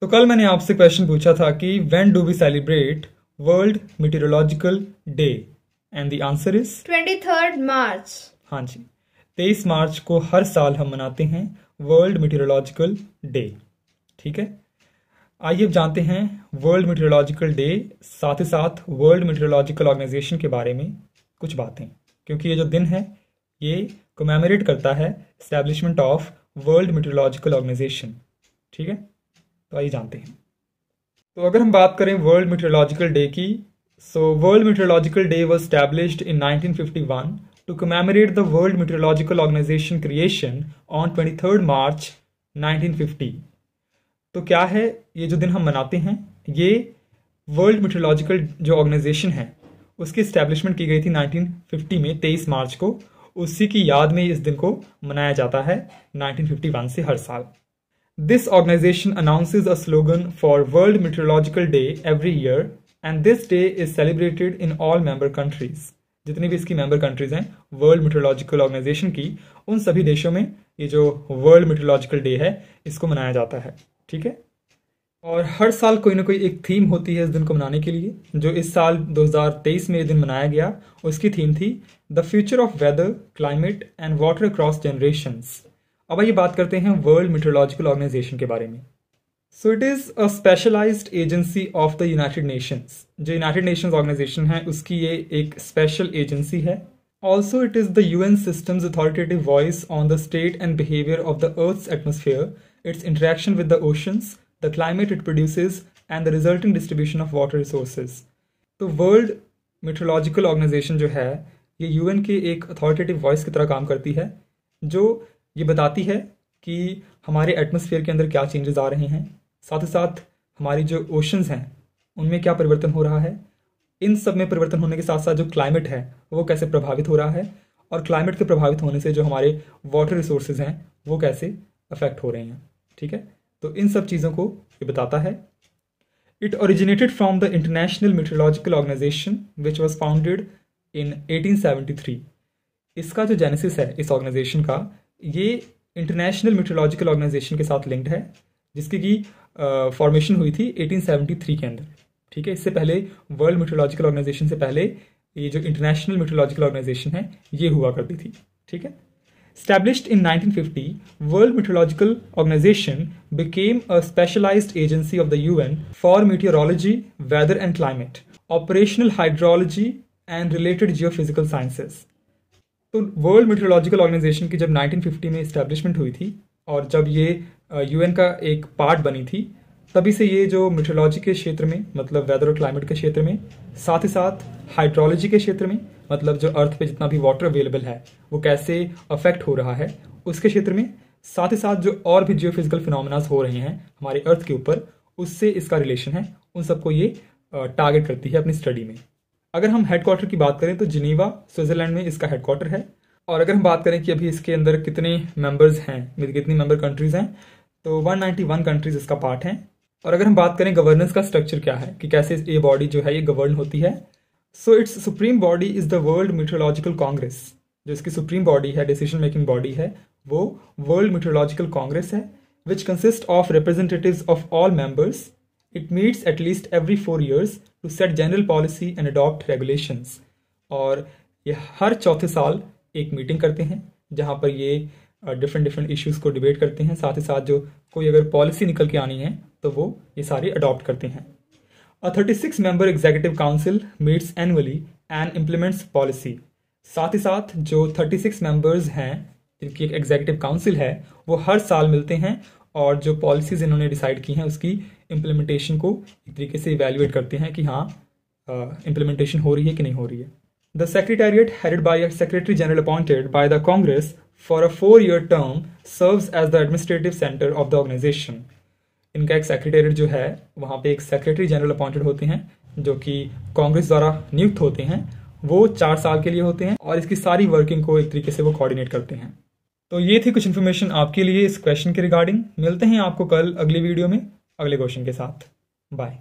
तो कल मैंने आपसे क्वेश्चन पूछा था कि when do we celebrate World Meteorological Day, and the answer is 23 March. हाँ जी, 23 मार्च को हर साल हम मनाते हैं वर्ल्ड मीटेरोलॉजिकल डे। ठीक है, आइए अब जानते हैं वर्ल्ड मीटेरोलॉजिकल डे, साथ ही साथ वर्ल्ड मीटेरोलॉजिकल ऑर्गेनाइजेशन के बारे में कुछ बातें, क्योंकि ये जो दिन है ये कोमेमोरेट करता है establishment of World Meteorological Organisation. ठीक है, तो आइए जानते हैं। तो अगर हम बात करें वर्ल्ड मीटेरोलॉजिकल डे की, so world Meteorological day was established in 1951 to commemorate the World Meteorological Organization creation on 23rd March 1950। तो क्या है ये जो दिन हम मनाते हैं, ये वर्ल्ड मीटेरोलॉजिकल जो ऑर्गेनाइजेशन है उसकी इस्टेब्लिशमेंट की गई थी 1950 में 23 मार्च को। उसी की याद में इस दिन को मनाया जाता है 1951 से हर साल। This organisation announces a slogan for World Meteorological Day every year and this day is celebrated in all member countries. जितनी भी इसकी मेंबर कंट्रीज हैं वर्ल्ड मीटेरोलॉजिकल ऑर्गेनाइजेशन की, उन सभी देशों में ये जो वर्ल्ड मीटेरोलॉजिकल डे है इसको मनाया जाता है। ठीक है, और हर साल कोई ना कोई एक थीम होती है इस दिन को मनाने के लिए। जो इस साल 2023 में ये दिन मनाया गया उसकी थीम थी the future of weather, climate and water across generations. अब आइए बात करते हैं वर्ल्ड मीटेरोलॉजिकल ऑर्गेनाइजेशन के बारे में। So it is a specialised agency of the United Nations. जो यूनाइटेड नेशंस ऑर्गेनाइजेशन है उसकी ये एक स्पेशल एजेंसी है। Also it is the UN system's authoritative voice on the state and behaviour of the earth's atmosphere, its interaction with the oceans, the climate it produces, and the resulting distribution of water resources। तो world Meteorological organisation जो है ये UN के एक authoritative voice की तरह काम करती है, जो ये बताती है कि हमारे एटमॉस्फेयर के अंदर क्या चेंजेस आ रहे हैं, साथ ही साथ हमारी जो ओशंस हैं उनमें क्या परिवर्तन हो रहा है। इन सब में परिवर्तन होने के साथ साथ जो क्लाइमेट है वो कैसे प्रभावित हो रहा है, और क्लाइमेट के प्रभावित होने से जो हमारे वाटर रिसोर्सेज हैं वो कैसे अफेक्ट हो रहे हैं। ठीक है, तो इन सब चीज़ों को ये बताता है। It originated from the International Meteorological Organisation which was founded in 1873। इसका जो जेनेसिस है इस ऑर्गेनाइजेशन का, ये इंटरनेशनल मीटेरोलॉजिकल ऑर्गेनाइजेशन के साथ लिंक्ड है, जिसकी की फॉर्मेशन हुई थी 1873 के अंदर। ठीक है, इससे पहले वर्ल्ड मीटेरोलॉजिकल ऑर्गेनाइजेशन से पहले ये जो इंटरनेशनल मीटेरोलॉजिकल ऑर्गेनाइजेशन है ये हुआ करती थी। ठीक है, established in 1950, World Meteorological Organization became a specialized agency of the UN for meteorology, weather and climate, operational hydrology and related geophysical sciences। तो वर्ल्ड मीटेरोलॉजिकल ऑर्गेनाइजेशन की जब 1950 में इस्टेब्लिशमेंट हुई थी और जब ये यूएन का एक पार्ट बनी थी, तभी से ये जो मीटेरोलॉजी के क्षेत्र में, मतलब वेदर और क्लाइमेट के क्षेत्र में, साथ ही साथ हाइड्रोलॉजी के क्षेत्र में, मतलब जो अर्थ पे जितना भी वाटर अवेलेबल है वो कैसे अफेक्ट हो रहा है उसके क्षेत्र में, साथ ही साथ जो और भी जियोफिजिकल फिनोमेनास हो रहे हैं हमारे अर्थ के ऊपर, उससे इसका रिलेशन है, उन सबको ये टारगेट करती है अपनी स्टडी में। अगर हम हेडक्वार्टर की बात करें तो जिनीवा स्विट्जरलैंड में इसका हेडक्वार्टर है। और अगर हम बात करें कि अभी इसके अंदर कितने मेंबर्स हैं, कितनी मेंबर कंट्रीज हैं, तो 191 कंट्रीज इसका पार्ट हैं। और अगर हम बात करें गवर्नेंस का स्ट्रक्चर क्या है कि कैसे ये बॉडी जो है ये गवर्न होती है, so its supreme body is the World Meteorological Congress. जो इसकी सुप्रीम बॉडी है, डिसीजन मेकिंग बॉडी है, वो वर्ल्ड मीटेरोलॉजिकल कांग्रेस है, which consist of representatives of all members. It meets at least every 4 years to set general policy and adopt regulations. और ये हर चौथे साल एक मीटिंग करते हैं जहाँ पर ये डिफरेंट इश्यूज को डिबेट करते हैं, साथ ही साथ जो कोई अगर पॉलिसी निकल के आनी है तो वो ये सारी अडॉप्ट करते हैं। A 36 member executive council meets annually and implements policy। साथ ही साथ जो 36 मेंबर्स हैं जिनकी एक एग्जीक्यूटिव काउंसिल है वो हर साल मिलते हैं और जो पॉलिसीज इन्होंने डिसाइड की हैं उसकी इम्प्लीमेंटेशन को एक तरीके से इवेल्युएट करते हैं कि हाँ इम्प्लीमेंटेशन हो रही है कि नहीं हो रही है। The secretariat headed by a secretary general appointed by the congress for a 4-year term serves as the administrative centre of the organisation. इनका एक सेक्रेटेरिएट जो है वहाँ पे एक सेक्रेटरी जनरल अपॉइंटेड होते हैं जो कि कांग्रेस द्वारा नियुक्त होते हैं। वो 4 साल के लिए होते हैं और इसकी सारी वर्किंग को एक तरीके से वो कोऑर्डिनेट करते हैं। तो ये थी कुछ इन्फॉर्मेशन आपके लिए इस क्वेश्चन के रिगार्डिंग। मिलते हैं आपको कल अगली वीडियो में अगले क्वेश्चन के साथ। बाय।